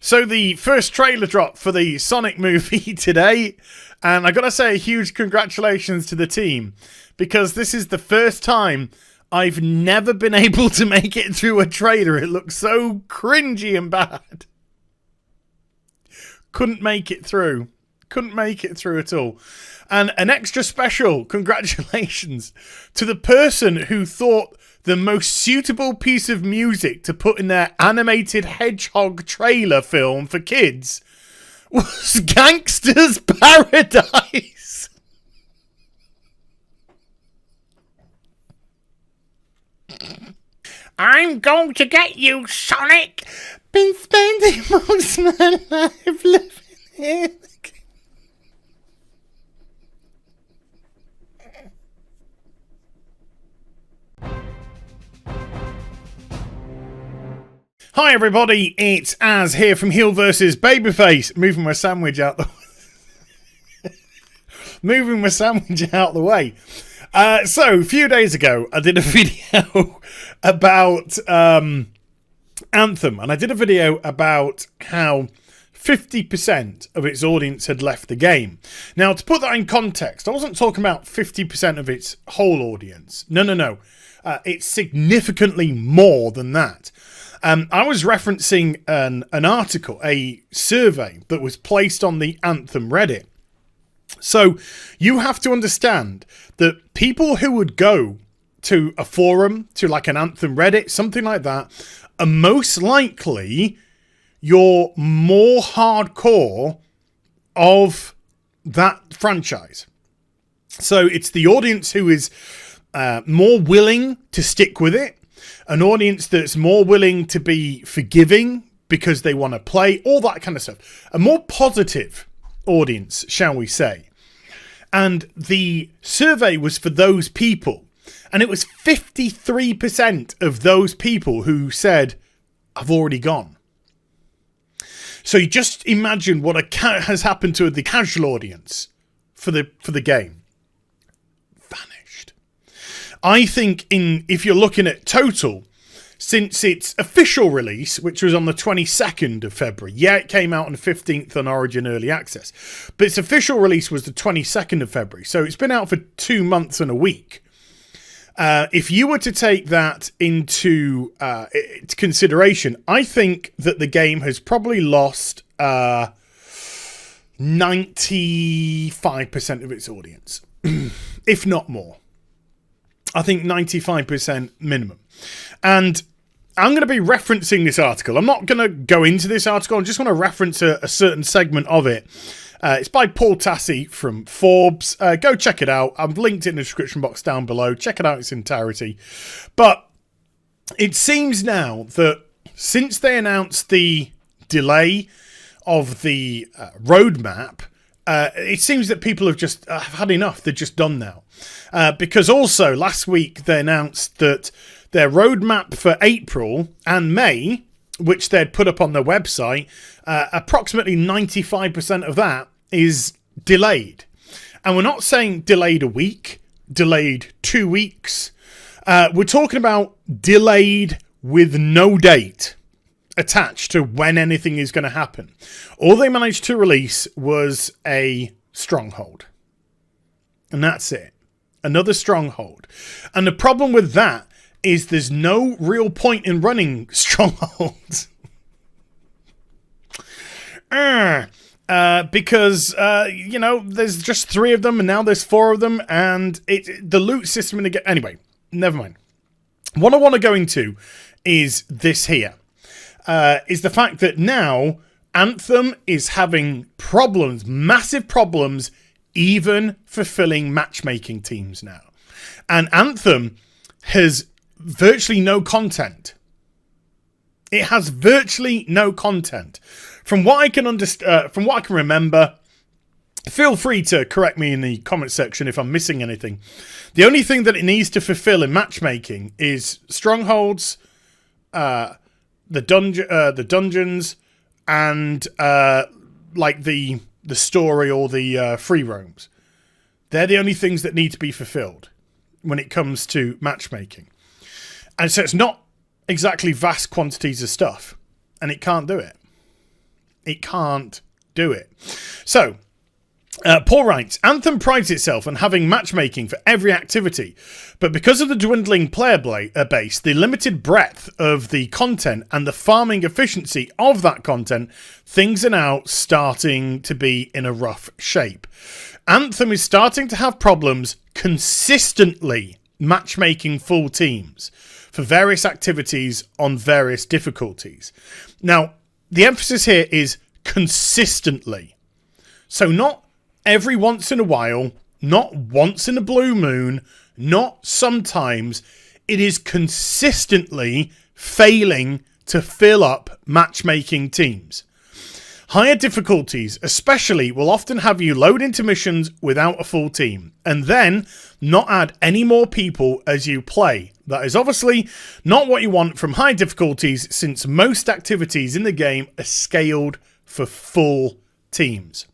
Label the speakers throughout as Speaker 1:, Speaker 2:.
Speaker 1: So the first trailer drop for the Sonic movie today, and I gotta say a huge congratulations to the team, because this is the first time I've never been able to make it through a trailer. It looks so cringy and bad. Couldn't make it through. Couldn't make it through at all. And an extra special congratulations to the person who thought the most suitable piece of music to put in their animated hedgehog trailer film for kids was Gangster's Paradise. I'm going to get you, Sonic. Been spending most of my life living here. Hi everybody, it's Az here from HeelvsBabyface, moving my sandwich out the way. So a few days ago, I did a video about Anthem, and I did a video about how 50% of its audience had left the game. Now, to put that in context, I wasn't talking about 50% of its whole audience. No. It's significantly more than that. I was referencing an article, a survey that was placed on the Anthem Reddit. So you have to understand that people who would go to a forum, to like an Anthem Reddit, something like that, are most likely your more hardcore of that franchise. So it's the audience who is more willing to stick with it. An audience that's more willing to be forgiving because they want to play, all that kind of stuff. A more positive audience, shall we say. And the survey was for those people. And it was 53% of those people who said, I've already gone. So you just imagine what has happened to the casual audience for the game. I think if you're looking at total, since its official release, which was on the 22nd of February, yeah, it came out on the 15th on Origin Early Access, but its official release was the 22nd of February, so it's been out for 2 months and a week. If you were to take that into consideration, I think that the game has probably lost 95% of its audience, if not more. I think 95% minimum. And I'm going to be referencing this article. I'm not going to go into this article. I just want to reference a certain segment of it. It's by Paul Tassi from Forbes. Go check it out. I've linked it in the description box down below. Check it out in its entirety. But it seems now that since they announced the delay of the roadmap, it seems that people have just had enough. They're just done now. Because also last week they announced that their roadmap for April and May, which they'd put up on their website, approximately 95% of that is delayed. And we're not saying delayed a week, delayed 2 weeks. We're talking about delayed with no date attached to when anything is going to happen. All they managed to release was a stronghold. And that's it. Another stronghold. And the problem with that is there's no real point in running strongholds. Because, there's just 3 of them and now there's 4 of them. And the loot system in the game... Anyway, never mind. What I want to go into is this here. Is the fact that now Anthem is having problems, massive problems, even fulfilling matchmaking teams now. And Anthem has virtually no content. It has virtually no content. From what I can understand, from what I can remember, feel free to correct me in the comment section if I'm missing anything. The only thing that it needs to fulfill in matchmaking is strongholds, the dungeons, and like the story or the free roams. They're the only things that need to be fulfilled when it comes to matchmaking. And so it's not exactly vast quantities of stuff, and it can't do it. It can't do it. So, Paul writes, Anthem prides itself on having matchmaking for every activity, but because of the dwindling player base, the limited breadth of the content and the farming efficiency of that content, things are now starting to be in a rough shape. Anthem is starting to have problems consistently matchmaking full teams for various activities on various difficulties. Now, the emphasis here is consistently. So not every once in a while, not once in a blue moon, not sometimes. It is consistently failing to fill up matchmaking teams. Higher difficulties especially will often have you load into missions without a full team and then not add any more people as you play. That is obviously not what you want from high difficulties, since most activities in the game are scaled for full teams.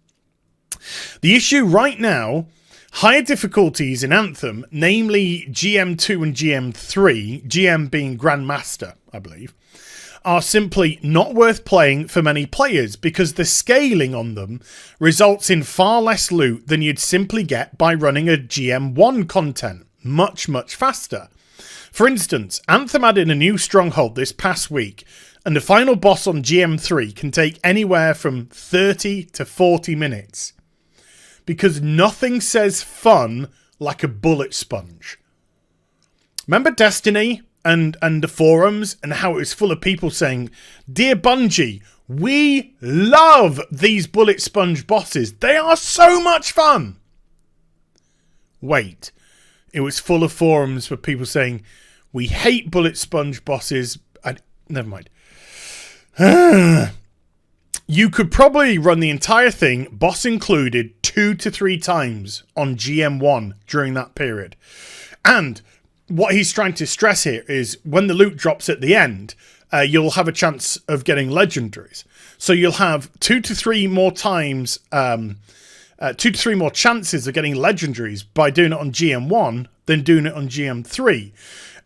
Speaker 1: The issue right now, higher difficulties in Anthem, namely GM2 and GM3, GM being Grandmaster, I believe, are simply not worth playing for many players because the scaling on them results in far less loot than you'd simply get by running a GM1 content much, much faster. For instance, Anthem added a new stronghold this past week, and the final boss on GM3 can take anywhere from 30 to 40 minutes. Because nothing says fun like a bullet sponge. Remember Destiny and the forums and how it was full of people saying, "Dear Bungie, we love these bullet sponge bosses. They are so much fun." Wait, it was full of forums with people saying, "We hate bullet sponge bosses." Never mind. You could probably run the entire thing, boss included, 2 to 3 times on GM1 during that period. And what he's trying to stress here is when the loot drops at the end, you'll have a chance of getting legendaries. So you'll have 2 to 3 more times, 2 to 3 more chances of getting legendaries by doing it on GM1 than doing it on GM3.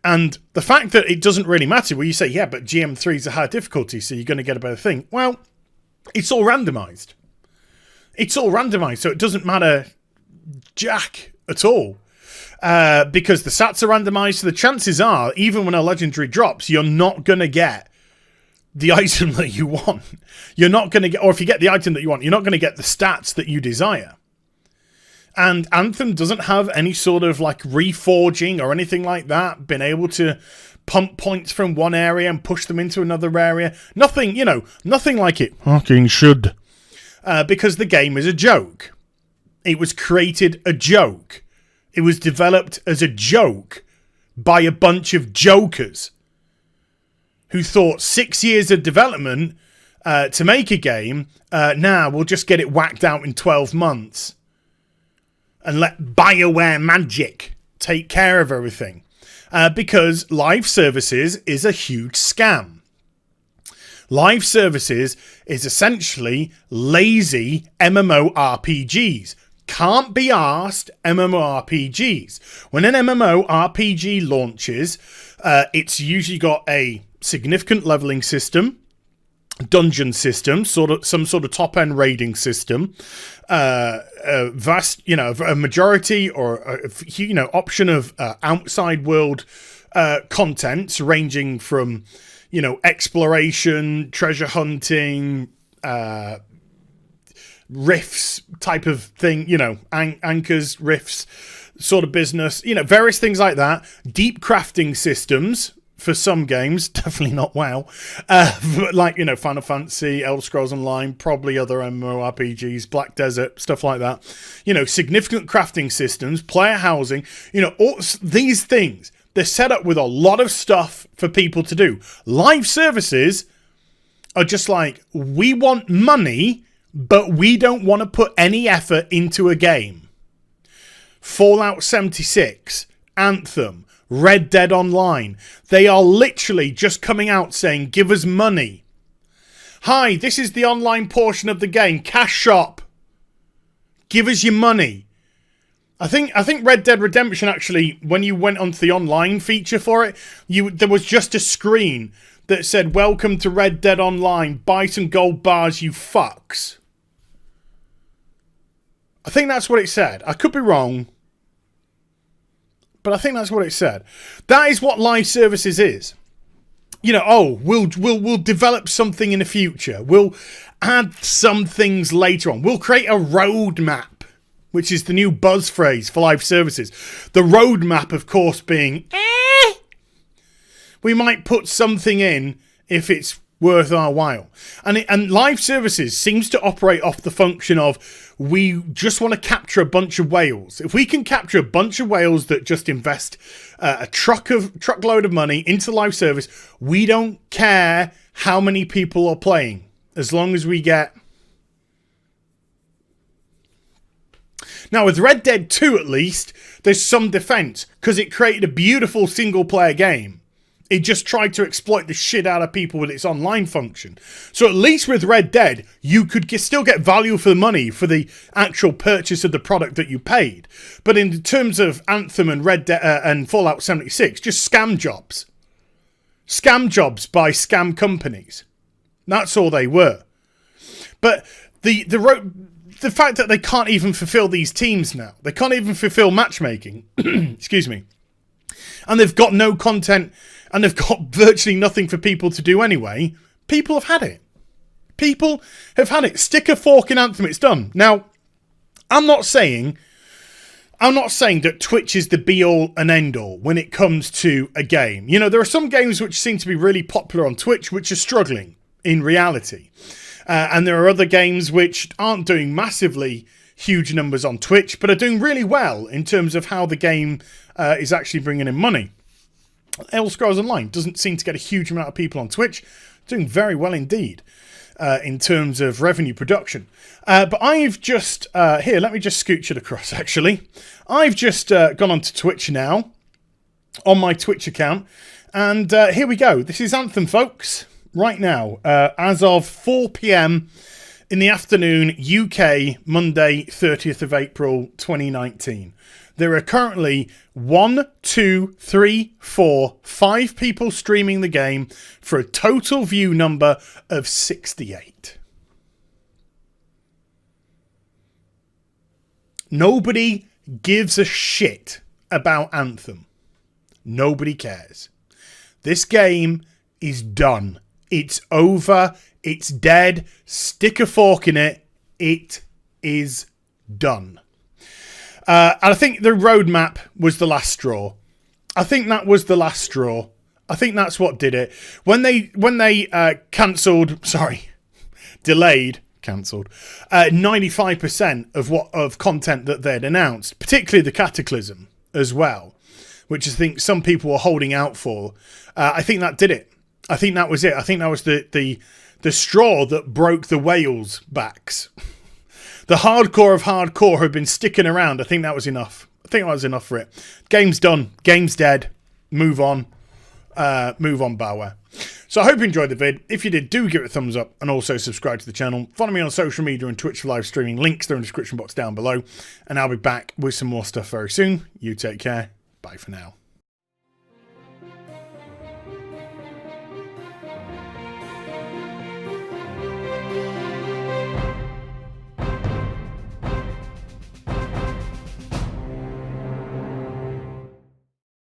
Speaker 1: And the fact that it doesn't really matter, where you say, yeah, but GM3 is a higher difficulty, so you're going to get a better thing. Well, it's all randomized. It's all randomized, so it doesn't matter jack at all. Because the stats are randomized, so the chances are, even when a legendary drops, you're not going to get the item that you want. You're not going to get, or if you get the item that you want, you're not going to get the stats that you desire. And Anthem doesn't have any sort of like reforging or anything like that, been able to pump points from one area and push them into another area. Nothing, nothing like it fucking should. Because the game is a joke. It was created a joke. It was developed as a joke by a bunch of jokers who thought 6 years of development to make a game, we'll just get it whacked out in 12 months and let BioWare Magic take care of everything. Because live services is a huge scam. Live services is essentially lazy MMORPGs. Can't be asked MMORPGs. When an MMORPG launches, it's usually got a significant leveling system, dungeon system, some sort of top end raiding system, a majority or option of outside world contents ranging from exploration, treasure hunting, rifts type of thing, anchors, rifts sort of business, various things like that. Deep crafting systems for some games, definitely not WoW, but like, Final Fantasy, Elder Scrolls Online, probably other MMORPGs, Black Desert, stuff like that. Significant crafting systems, player housing, all these things. They're set up with a lot of stuff for people to do. Live services are just like, we want money, but we don't want to put any effort into a game. Fallout 76, Anthem, Red Dead Online. They are literally just coming out saying, give us money. Hi, this is the online portion of the game. Cash shop. Give us your money. I think Red Dead Redemption, actually, when you went onto the online feature for it, there was just a screen that said, "Welcome to Red Dead Online. Buy some gold bars, you fucks." I think that's what it said. I could be wrong, but I think that's what it said. That is what live services is. You know, oh, we'll develop something in the future. We'll add some things later on. We'll create a roadmap, which is the new buzz phrase for live services. The roadmap, of course, being, we might put something in if it's worth our while. And live services seems to operate off the function of, we just want to capture a bunch of whales. If we can capture a bunch of whales that just invest a truckload of money into live service, we don't care how many people are playing, as long as we get. Now with Red Dead 2 at least, there's some defense, because it created a beautiful single player game. It just tried to exploit the shit out of people with its online function. So at least with Red Dead, you could still get value for the money for the actual purchase of the product that you paid. But in terms of Anthem and Red Dead and Fallout 76, just scam jobs. Scam jobs by scam companies. That's all they were. But the fact that they can't even fulfill these teams now. They can't even fulfill matchmaking. Excuse me. And they've got no content, and they've got virtually nothing for people to do anyway. People have had it. People have had it. Stick a fork in Anthem, it's done. Now, I'm not saying that Twitch is the be-all and end-all when it comes to a game. You know, there are some games which seem to be really popular on Twitch which are struggling in reality. And there are other games which aren't doing massively huge numbers on Twitch, but are doing really well in terms of how the game is actually bringing in money. Elder Scrolls Online doesn't seem to get a huge amount of people on Twitch. Doing very well indeed in terms of revenue production. But I've just... here, let me just scooch it across, actually. I've just gone onto Twitch now, on my Twitch account. And here we go. This is Anthem, folks, right now. As of 4 p.m. in the afternoon, UK, Monday, 30th of April, 2019. There are currently 5 people streaming the game for a total view number of 68. Nobody gives a shit about Anthem. Nobody cares. This game is done. It's over. It's dead. Stick a fork in it. It is done. And I think the roadmap was the last straw. I think that was the last straw. I think that's what did it. When they delayed 95% of content that they'd announced, particularly the Cataclysm as well, which I think some people were holding out for. I think that did it. I think that was it. I think that was the straw that broke the whales' backs. The hardcore of hardcore have been sticking around. I think that was enough. I think that was enough for it. Game's done. Game's dead. Move on. Move on, Bowware. So I hope you enjoyed the vid. If you did, do give it a thumbs up and also subscribe to the channel. Follow me on social media and Twitch for live streaming. Links are in the description box down below. And I'll be back with some more stuff very soon. You take care. Bye for now.